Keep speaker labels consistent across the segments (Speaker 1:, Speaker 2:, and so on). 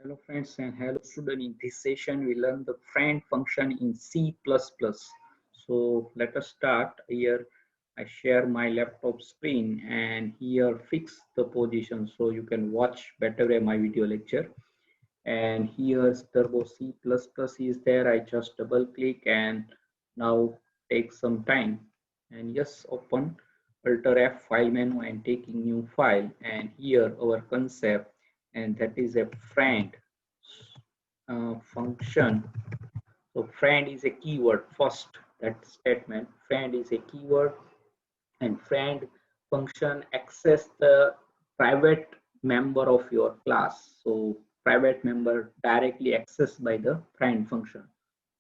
Speaker 1: Hello friends and hello student. In this session we learn the friend function in C++. So let us start. Here I share my laptop screen and here fix the position so you can watch better my video lecture. And here's Turbo C++ is there. I just double click and now take some time. And yes, open Alt F file menu and taking new file. And here our concept, and that is a friend function. So friend is a keyword first. That statement, friend is a keyword, and friend function access the private member of your class. So private member directly accessed by the friend function.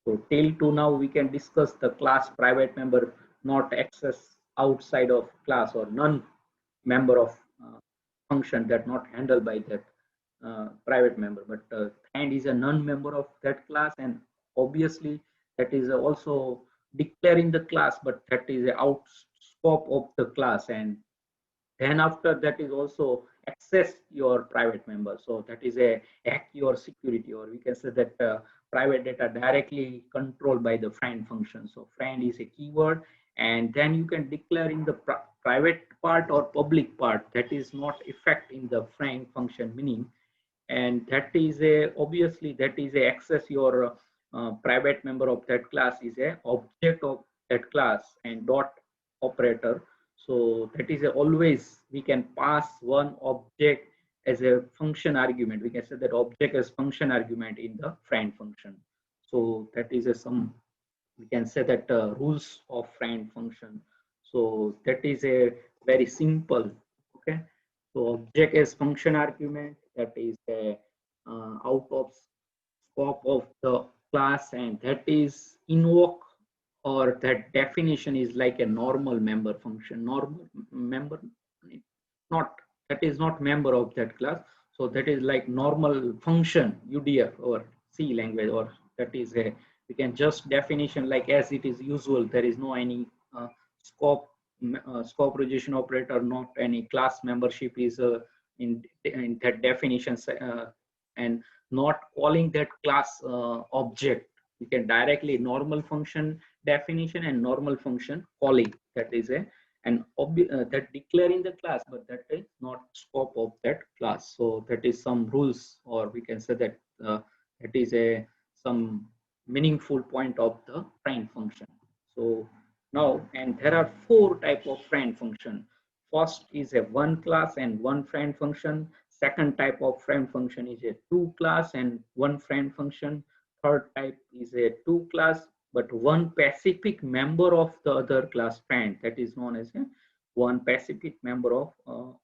Speaker 1: So till to now we can discuss the class private member not access outside of class, or none member of function that not handled by that private member. But friend is a non-member of that class, and obviously that is also declaring the class, but that is a out scope of the class. And then after that is also access your private member, so that is a hack your security, or we can say that private data directly controlled by the friend function. So friend is a keyword, and then you can declare in the private part or public part that is not effect in the friend function meaning. And that is a obviously that is a access your private member of that class is a object of that class and dot operator. So that is a always we can pass one object as a function argument. We can say that object as function argument in the friend function. So that is a some, we can say that rules of friend function. So that is a very simple. Okay, so object as function argument, that is a out of scope of the class, and that is invoke, or that definition is like a normal member function. Normal member, not, that is not member of that class. So that is like normal function UDF or C language, or that is a, we can just definition like as it is usual. There is no any scope scope reduction operator, not any class membership is in that definition, and not calling that class object. You can directly normal function definition and normal function calling, that is a and that declaring the class, but that is not scope of that class. So that is some rules, or we can say that that is a some meaningful point of the friend function. So now, and there are four type of friend function. First is a one class and one friend function. Second type of friend function is a two class and one friend function. Third type is a two class but one specific member of the other class friend, that is known as a one specific member of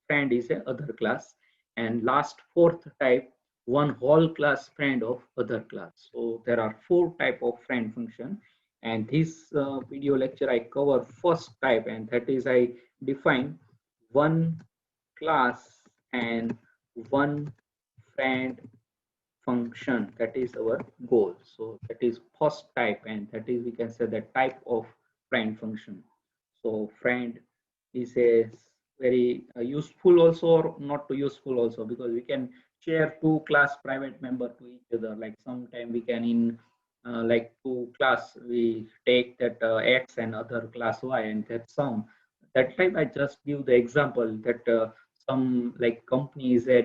Speaker 1: friend is a other class. And last fourth type, one whole class friend of other class. So there are four type of friend function, and this video lecture I cover first type, and that is I define one class and one friend function. That is our goal. So that is first type, and that is we can say the type of friend function. So friend is a very useful also, or not too useful also, because we can share two class private member to each other. Like sometime we can in like two class we take that x and other class y, and that sum. That time I just give the example that some like company is a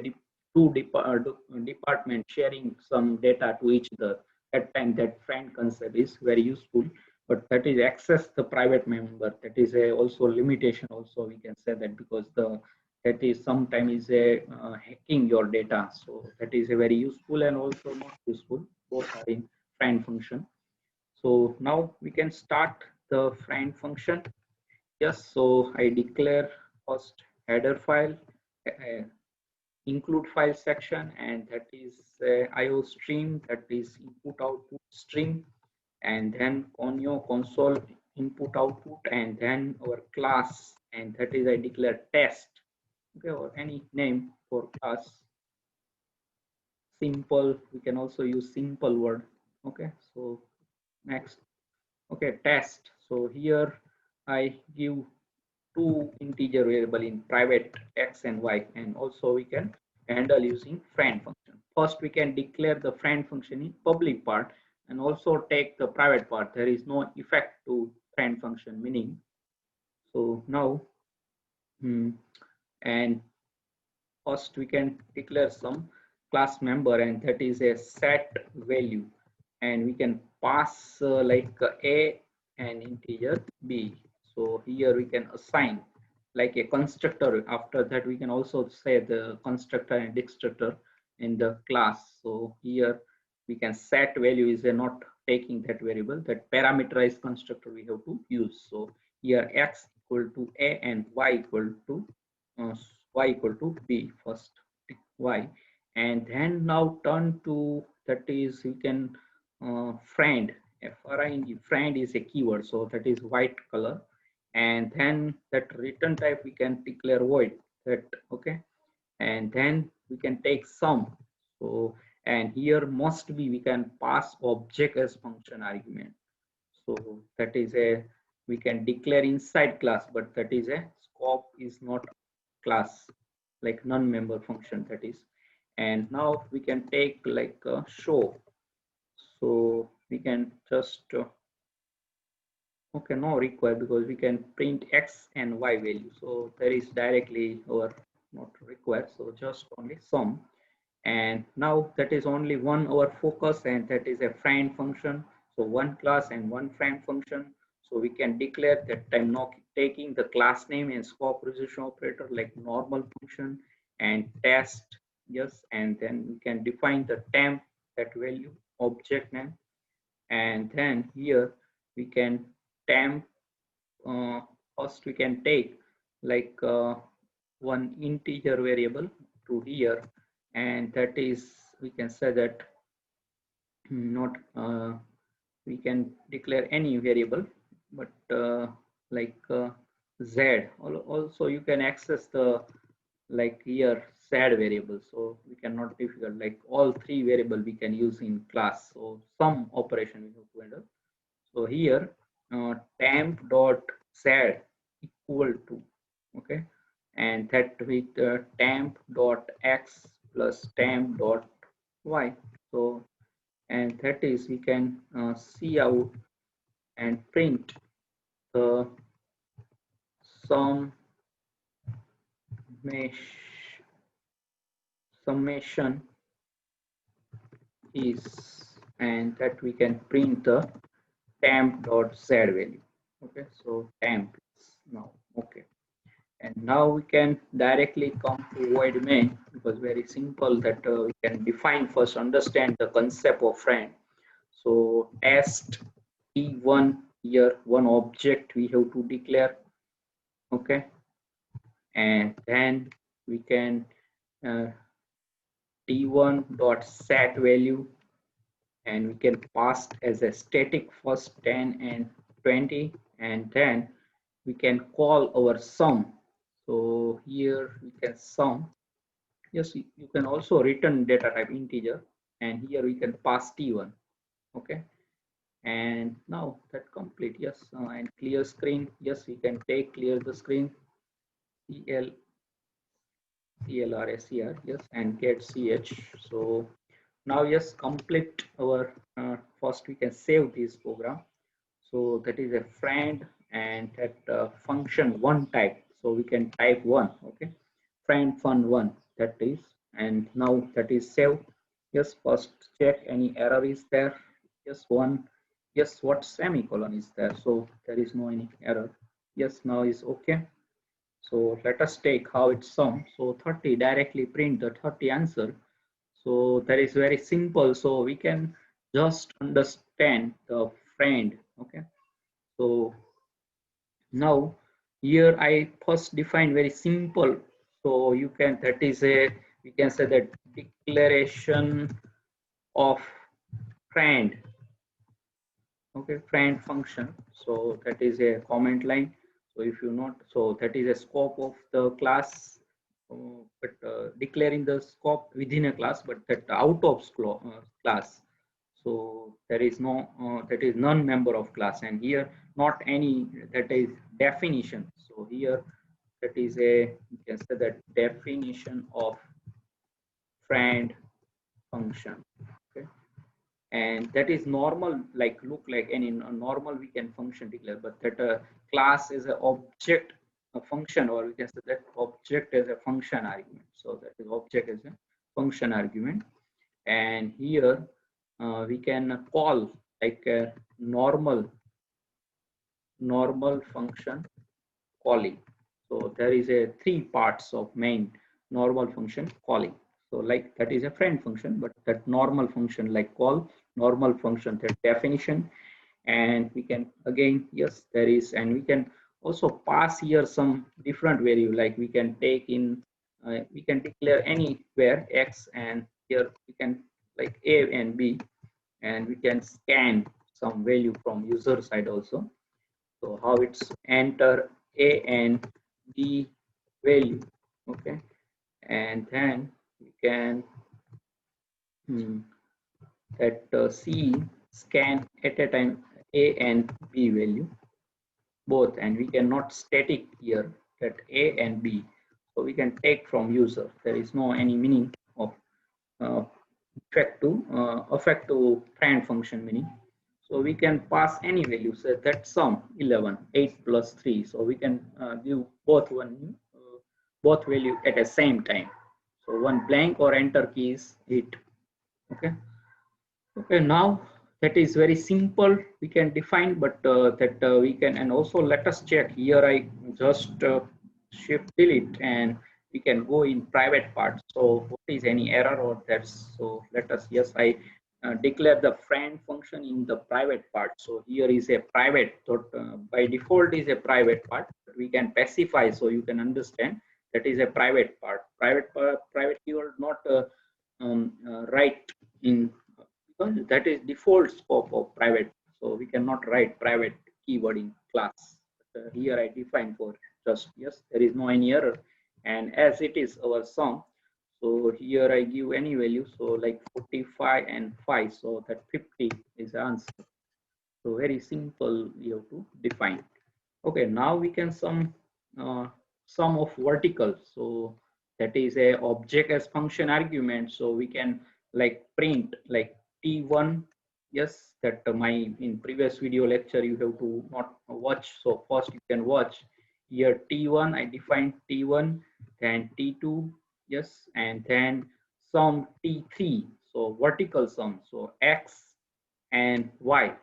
Speaker 1: department sharing some data to each other. At time that friend concept is very useful, but that is access the private member. That is a also limitation. Also, we can say that because the that is sometimes is a hacking your data. So that is a very useful and also not useful. Both are in friend function. So now we can start the friend function. Yes. So I declare first header file. Include file section, and that is IO stream, that is input output stream, and then on your console input output, and then our class, and that is I declare test. Okay, or any name for class. Simple, we can also use simple word. Okay, so next. Okay, test. So here I give two integer variable in private x and y, and also we can handle using friend function. first we can declare the friend function in public part and also take the private part. There is no effect to friend function meaning. So now and first we can declare some class member, and that is a set value, and we can pass a and integer b. So here we can assign like a constructor. After that we can also say the constructor and destructor in the class. So here we can set value is a not taking that variable, that parameterized constructor we have to use. So here x equal to a and y equal to uh, y equal to b, first y, and then now turn to, that is you can friend, friend is a keyword, so that is white color, and then that return type we can declare void, that okay, and then we can take sum. So and here must be we can pass object as function argument. So that is a, we can declare inside class, but that is a scope is not class, like non-member function, that is. And now we can take like a show. So we can just okay, no require, because we can print x and y value. So there is directly our not required. So just only sum. And now that is only one our focus, and that is a friend function. So one class and one friend function. So we can declare that I'm not taking the class name and scope resolution operator like normal function and test, yes, and then we can define the temp, that value object name, and then here we can temp, first we can take like one integer variable to here, and that is we can say that not we can declare any variable, but like z. Also you can access the like here sad variable, so we cannot difficult, like all three variable we can use in class. So some operation we have to handle. So here temp dot sad equal to, okay, and that with temp dot x plus temp dot y. So and that is we can see out and print the sum summation is, and that we can print the temp dot z value. Okay, so temp is now okay, and now we can directly come to void main, because very simple that we can define first, understand the concept of friend. So test t1, here one object we have to declare, okay, and then we can uh, t1 dot set value, and we can pass as a static first 10 and 20, and then we can call our sum. So here we can sum, yes, you can also return data type integer, and here we can pass t1, okay, and now that complete, yes, and clear screen, yes, we can take clear the screen, cl clr yes, and get ch. So now yes, complete our first we can save this program. So that is a friend, and that function one type, so we can type one, okay, friend fun one, that is, and now that is saved. Yes, first check any error is there, yes, one, yes, what semicolon is there, so there is no any error, yes, now is okay. So let us take how it's sum. So 30 directly print the 30 answer. So that is very simple. So we can just understand the friend. Okay. So now here I first define very simple. So you can, that is a, we can say that declaration of friend. Okay, friend function. So that is a comment line. So if you not, so that is a scope of the class, but declaring the scope within a class, but that out of class. So there is no, that is non-member of class, and here not any, that is definition. So here that is a, you can say that definition of friend function. Okay, and that is normal, like look like any normal we can function declare, but that class is an object, a function, or we can say that object is a function argument. So that is object is a function argument, and here we can call like a normal function calling. So there is a three parts of main normal function calling. So like that is a friend function, but that normal function like call normal function, that definition. And we can again, yes, there is, and we can also pass here some different value, like we can take in, we can declare anywhere x, and here we can like a and b, and we can scan some value from user side also. So how it's enter a and b value. Okay, and then we can that c scan at a time a and b value both, and we cannot static here that a and b, so we can take from user. There is no any meaning of uh, effect to friend function meaning. So we can pass any value, say that sum 11 8 plus 3, so we can give both value at the same time. So one blank or enter key is it. Okay, okay, now that is very simple, we can define, but that we can, and also let us check here. I just shift delete, and we can go in private part. So what is any error or that's, so let us, yes, I declare the friend function in the private part. So here is a private, so by default is a private part, but we can specify so you can understand that is a private part. Private keyword not write in, because that is default scope of private, so we cannot write private keyword in class. Here I define for just, yes, there is no any error, and as it is our sum, so here I give any value, so like 45 and 5, so that 50 is the answer. So very simple you have to define. Okay, now we can sum of vertical. So that is a object as function argument. So we can like print like t1. Yes, that my in previous video lecture you have to not watch. So first you can watch here t1. I define t1, then t2. Yes, and then sum t3. So vertical sum. So x and y,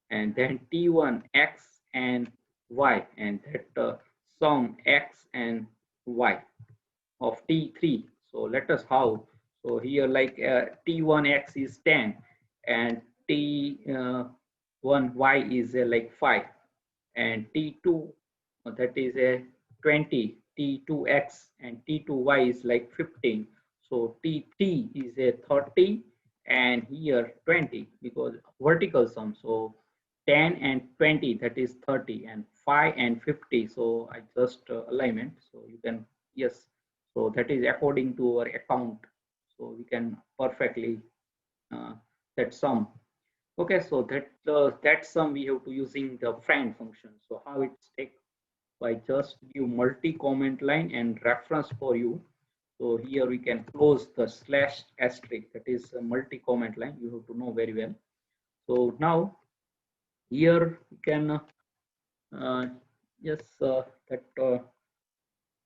Speaker 1: and then t1 x and y, and that sum x and y of t3. So let us how, so here like t1x is 10, and t1y is like 5, and t2 that is a 20, t2x and t2y is like 15. So t3 is a 30, and here 20, because vertical sum. So 10 and 20, that is 30, and 5 and 50, so I just alignment, so you can, yes, so that is according to our account, so we can perfectly uh, that sum. Okay, so that sum we have to using the friend function. So how it's take, by just give multi-comment line and reference for you. So here we can close the slash asterisk, that is a multi-comment line, you have to know very well. So now here we can yes, that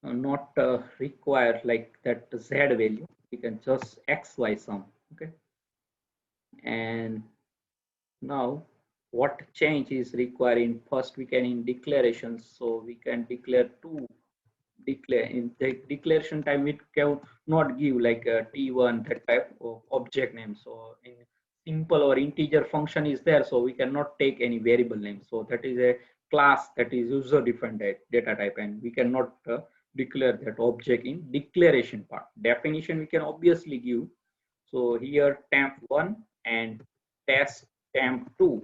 Speaker 1: not require like that z value, we can just xy sum. Okay, and now what change is required in first, we can in declarations, so we can declare two, declare in the declaration time it can not give like a t1 that type of object name. So in simple or integer function is there, so we cannot take any variable name, so that is a class, that is user defined data type, and we cannot declare that object in declaration part. Definition we can obviously give, so here temp1 and test temp2,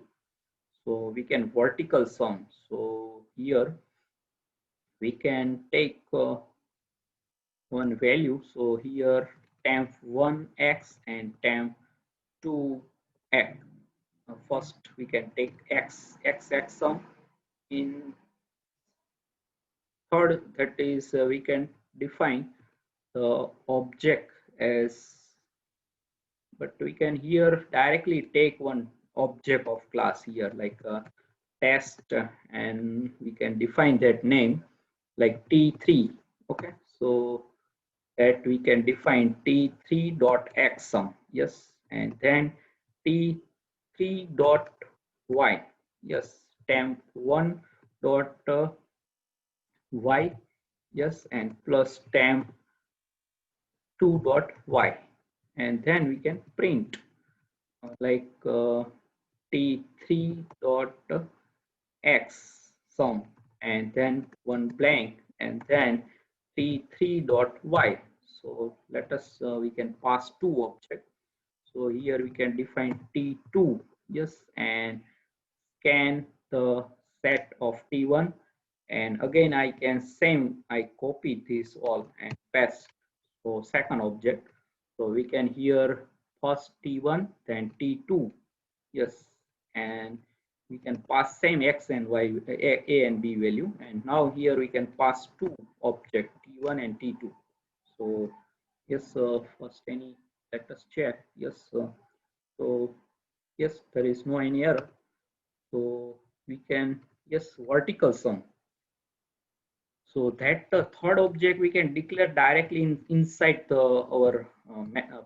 Speaker 1: so we can vertical sum. So here we can take one value. So here temp1x and temp2x. First we can take x sum. In third, that is we can define the object as but we can here directly take one object of class here like test, and we can define that name like t3. Okay, so that we can define t3 dot x sum, yes, and then t3 dot y, yes, temp1 dot y, yes, and plus temp2 dot y, and then we can print like t3 dot x sum, and then one blank, and then t3 dot y. So let us we can pass two objects. So here we can define t2, yes, and scan the set of t1, and again I can same I copy this all and paste. So second object, so we can here first t1 then t2, yes, and we can pass same x and y, a and b value, and now here we can pass two object t1 and t2. So yes, first any, let us check, yes, so yes, there is no any error. So we can, yes, vertical sum. So that the third object we can declare directly inside the our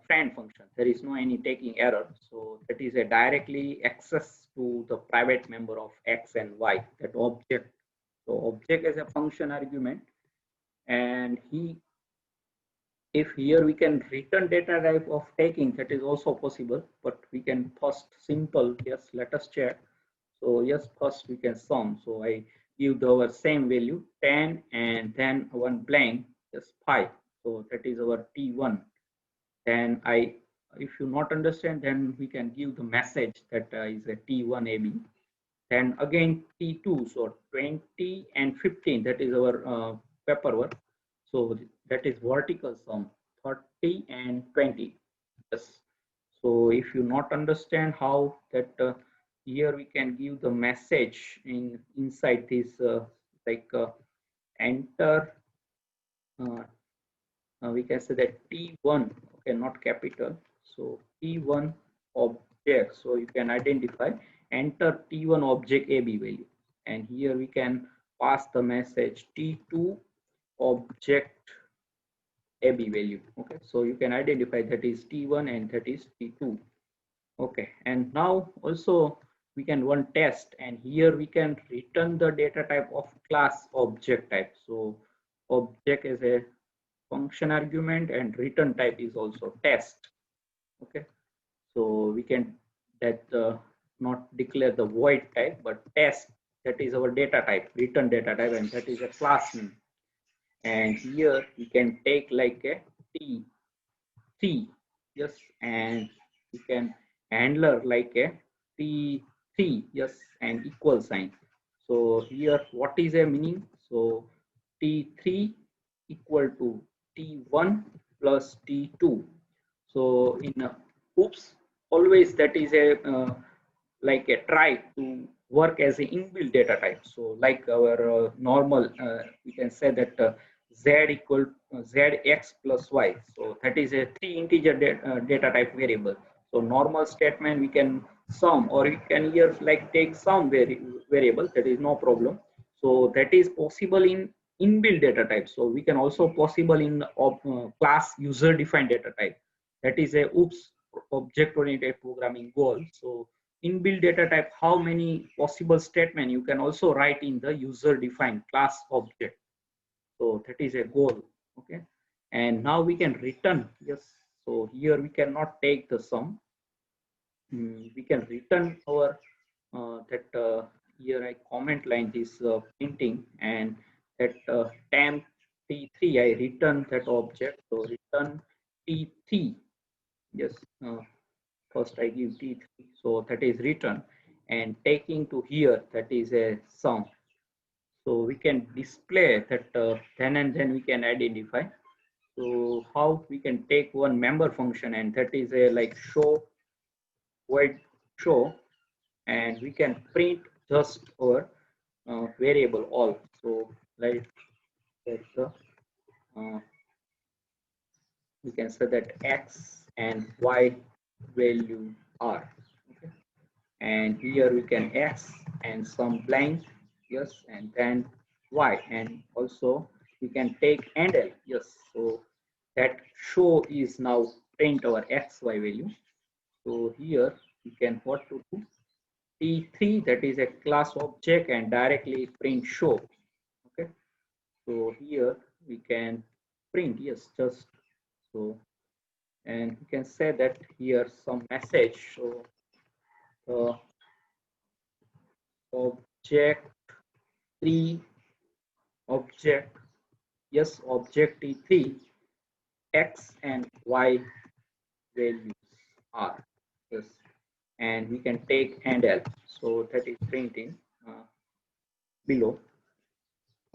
Speaker 1: friend function. There is no any taking error. So that is a directly access to the private member of x and y, that object. So object is a function argument, and if here we can return data type of taking, that is also possible, but we can first simple, yes, let us check. So yes, first we can sum. So I give our same value 10 and then one blank, just 5. So that is our T1. Then if you not understand, then we can give the message that is a T1 AB. Then again T2, so 20 and 15, that is our paperwork. So that is vertical sum, 30 and 20. Yes. So if you not understand how that here we can give the message inside this like enter, uh, we can say that T1, okay, not capital. So T1 object, so you can identify enter T1 object AB value, and here we can pass the message T2 object AB value. Okay, so you can identify that is T1 and that is T2. Okay, and now also we can run test, and here we can return the data type of class object type. So object is a function argument and return type is also test. Okay, so we can that not declare the void type, but test, that is our data type, return data type, and that is a class name. And here we can take like a t3, yes, and we can handler like a t3, yes, and equal sign. So here what is a meaning? So t3 equal to t1 plus t2. So in oops, always that is a like a try to work as an inbuilt data type. So like our normal, we can say that z equal zx plus y. So that is a three integer data type variable. So normal statement we can sum, or we can here like take some variable, that is no problem. So that is possible in inbuilt data type. So we can also possible in class user defined data type. That is a oops object oriented programming goal. So inbuilt data type, how many possible statement you can also write in the user defined class object. So that is a goal. Okay, and now we can return, yes. So here we cannot take the sum. We can return our that here I comment line this printing, and that temp t3 I return that object. So return t3, yes, first I give t3, so that is return, and taking to here, that is a sum. So we can display that then, and then we can identify. So how we can take one member function, and that is a like show, void show, and we can print just our variable all. So like that uh, we can say that x and y value r. Okay. And here we can x and some blank, yes, and then y, and also we can take handle, yes. So that show is now print our xy value. So here we can what to do, t3, that is a class object, and directly print show. Okay, so here we can print, yes, just so, and we can say that here some message. So object 3, object, yes, object t3, x and y values are, yes, and we can take handle, so that is printing below.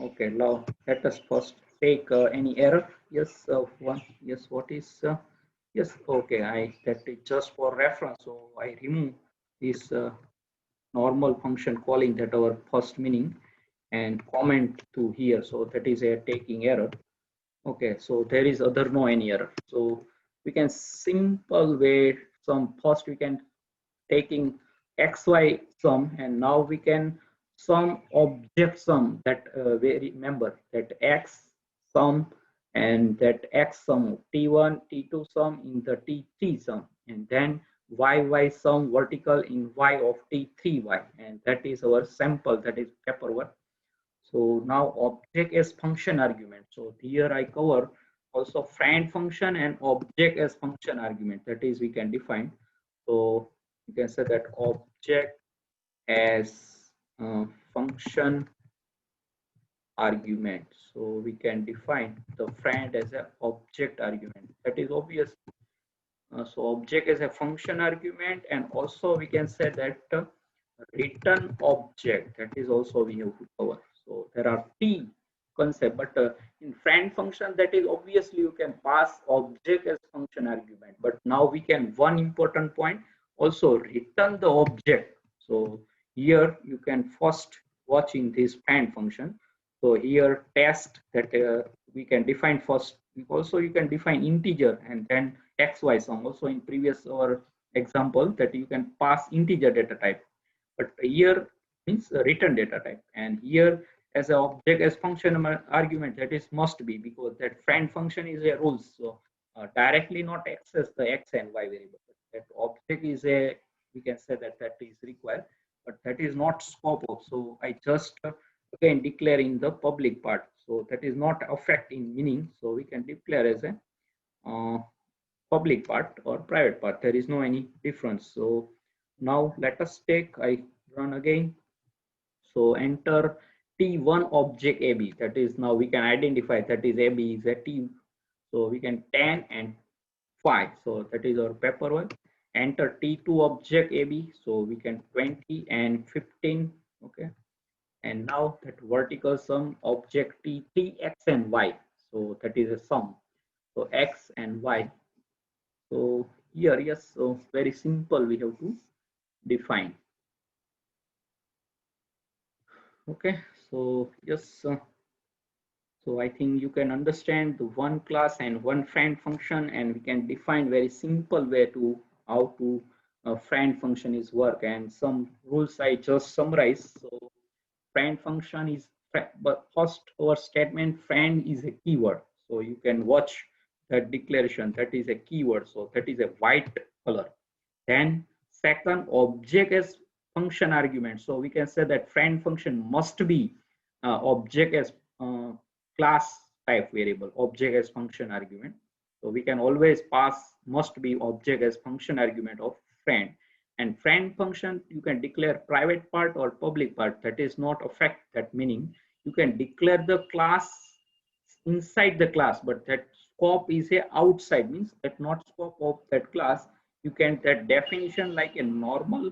Speaker 1: Okay, now let us first take any error. Yes, one. Yes, what is? Yes, okay. I that is just for reference. So I remove this normal function calling, that our first meaning, and comment to here. So that is a taking error. Okay, so there is other no any error. So we can simple way some first we can taking xy sum, and now we can sum object sum, that we remember that x sum and that x sum t1 t2 sum in the t3 sum, and then y sum vertical in y of t3y, and that is our sample, that is paperwork. So now object as function argument. So here I cover also friend function and object as function argument, that is we can define. So you can say that object as function argument. So we can define the friend as an object argument. That is obvious. So object as a function argument, and also we can say that return object, that is also we have to cover. So there are T concept, but in friend function, that is obviously you can pass object as function argument, but now we can one important point also return the object. So here you can first watch in this friend function. So here test that we can define first. Also you can define integer and then xy sum. Also in previous our example that you can pass integer data type, but here means return data type, and here as an object as function argument, that is must be, because that friend function is a rules. So directly not access the x and y variable, but that object is a, we can say that that is required, but that is not scope of. So I just again declare in the public part, so that is not affect in meaning. So we can declare as a public part or private part, there is no any difference. So now let us take, I run again. So enter t1 object ab, that is now we can identify that is ab is a t. So we can 10 and 5, so that is our paper one. Enter t2 object ab, so we can 20 and 15. Okay, and now that vertical sum object t3 x and y, so that is a sum, so x and y. So here, yes, so very simple we have to define. Okay, so yes, so I think you can understand the one class and one friend function, and we can define very simple way to how to friend function is work, and some rules I just summarize. So friend function is, but first our statement friend is a keyword, so you can watch that declaration, that is a keyword, so that is a white color. Then second, object as function argument, so we can say that friend function must be object as class type variable, object as function argument. So we can always pass must be object as function argument of friend. And friend function you can declare private part or public part, that is not affect that meaning. You can declare the class inside the class, but that scope is a outside, means that not scope of that class. You can that definition like a normal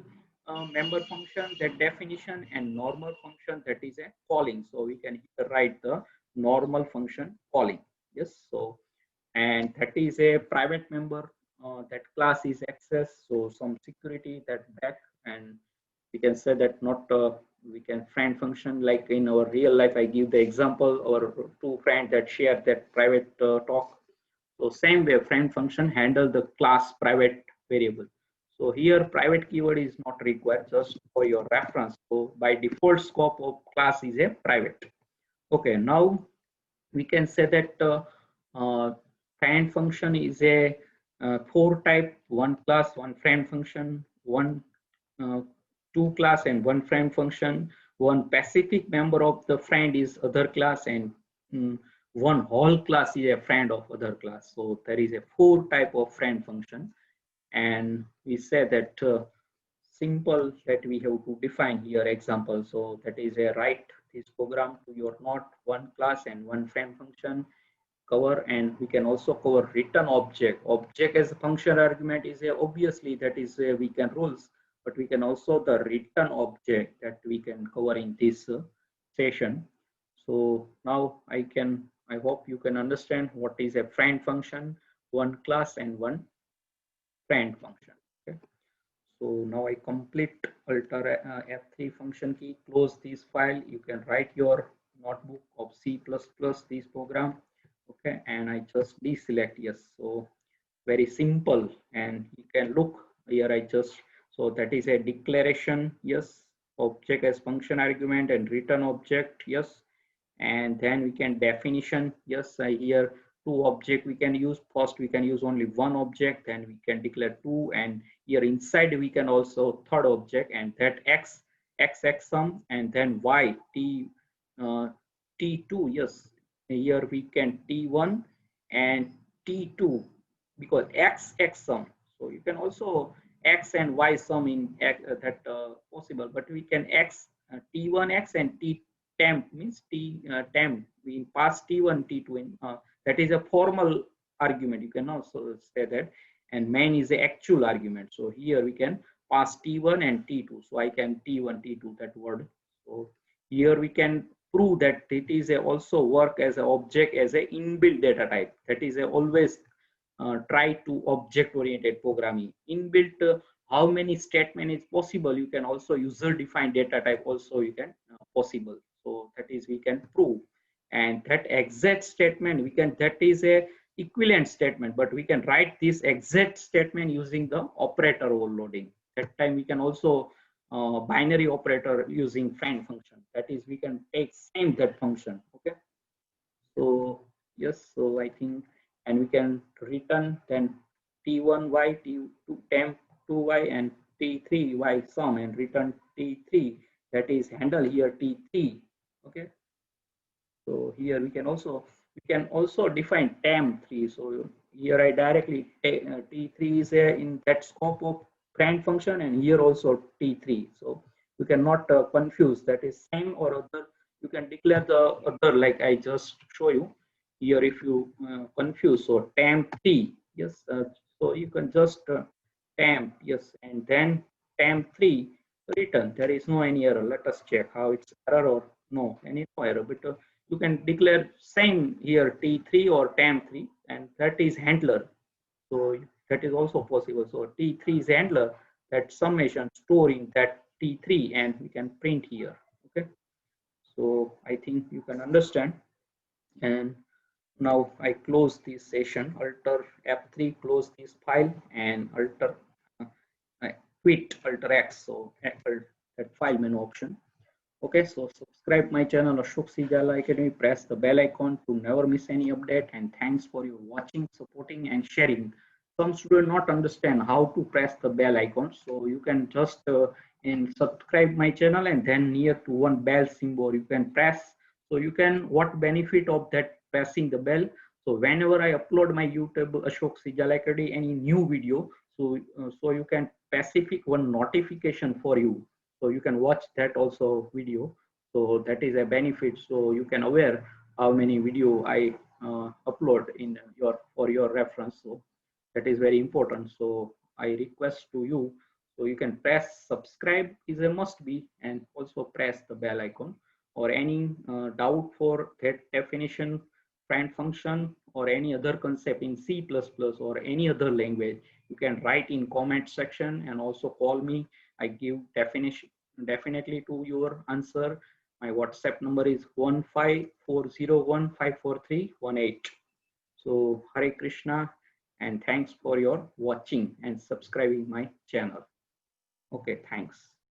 Speaker 1: member function, that definition, and normal function, that is a calling. So we can write the normal function calling, yes. So and that is a private member, that class is access, so some security that back. And we can say that not we can friend function like in our real life. I give the example, our two friends that share that private talk. So same way friend function handle the class private variable. So here private keyword is not required, just for your reference. So by default scope of class is a private. Okay, now we can say that friend function is a four type: one class, one friend function, one uh, two class and one friend function, one specific member of the friend is other class, and mm, one whole class is a friend of other class. So there is a four type of friend function, and we say that simple that we have to define here example. So that is a write this program to your node, one class and one friend function cover. And we can also cover return object as a function argument is a, obviously that is a we can rules, but we can also the return object that we can cover in this session. So now I hope you can understand what is a friend function, one class and one friend function. Okay. So now I complete alter F3 function key, close this file. You can write your notebook of C++ this program. Okay, and I just deselect yes. So very simple, and you can look here. I just so that is a declaration yes, object as function argument and return object yes, and then we can definition yes. I here two object we can use. First we can use only one object, then we can declare two, and here inside we can also third object, and that x sum, and then y uh, t2 yes. Here we can t1 and t2 because x sum. So you can also x and y sum in x, that possible, but we can x t1x and t temp means t temp we pass t1 t2 in that is a formal argument, you can also say that, and main is the actual argument. So here we can pass t1 and t2, so I can t1 t2 that word. So here we can prove that it is a also work as an object as a inbuilt data type. That is a always try to object oriented programming inbuilt. How many statement is possible, you can also user defined data type also you can possible. So that is we can prove, and that exact statement we can, that is a equivalent statement, but we can write this exact statement using the operator overloading. That time we can also binary operator using friend function, that is we can take same that function. Okay, so yes, so I think, and we can return then t1y t2 temp 2y and t3y sum, and return t3, that is handle here t3. Okay, so here we can also define temp3. So here I directly t3 is in that scope of friend function, and here also t3. So you cannot confuse, that is same or other. You can declare the other like I just show you here. If you confuse, so temp3 yes, so you can just temp yes, and then temp3 return. There is no any error. Let us check how it's error or no any no error, but you can declare same here t3 or temp3, and that is handler. So that is also possible. So t3 is handler, that summation storing that t3, and we can print here. Okay, so I think you can understand. And now I close this session, alter F3, close this file, and alter I quit alter X. So that file menu option. Okay, so subscribe my channel Ashok C Jala Academy, press the bell icon to never miss any update, and thanks for your watching, supporting and sharing. Some students not understand how to press the bell icon, so you can just in subscribe my channel, and then near to one bell symbol you can press. So you can, what benefit of that pressing the bell, so whenever I upload my YouTube Ashok C Jala Academy any new video, so you can specific one notification for you, so you can watch that also video. So that is a benefit, so you can aware how many video I upload in your for your reference. So that is very important, so I request to you, so you can press subscribe is a must be, and also press the bell icon. Or any doubt for that definition, friend function, or any other concept in C++ or any other language, you can write in comment section, and also call me. I give definition definitely to your answer. My WhatsApp number is 15401543118. So Hare Krishna, and thanks for your watching and subscribing my channel. Okay, thanks.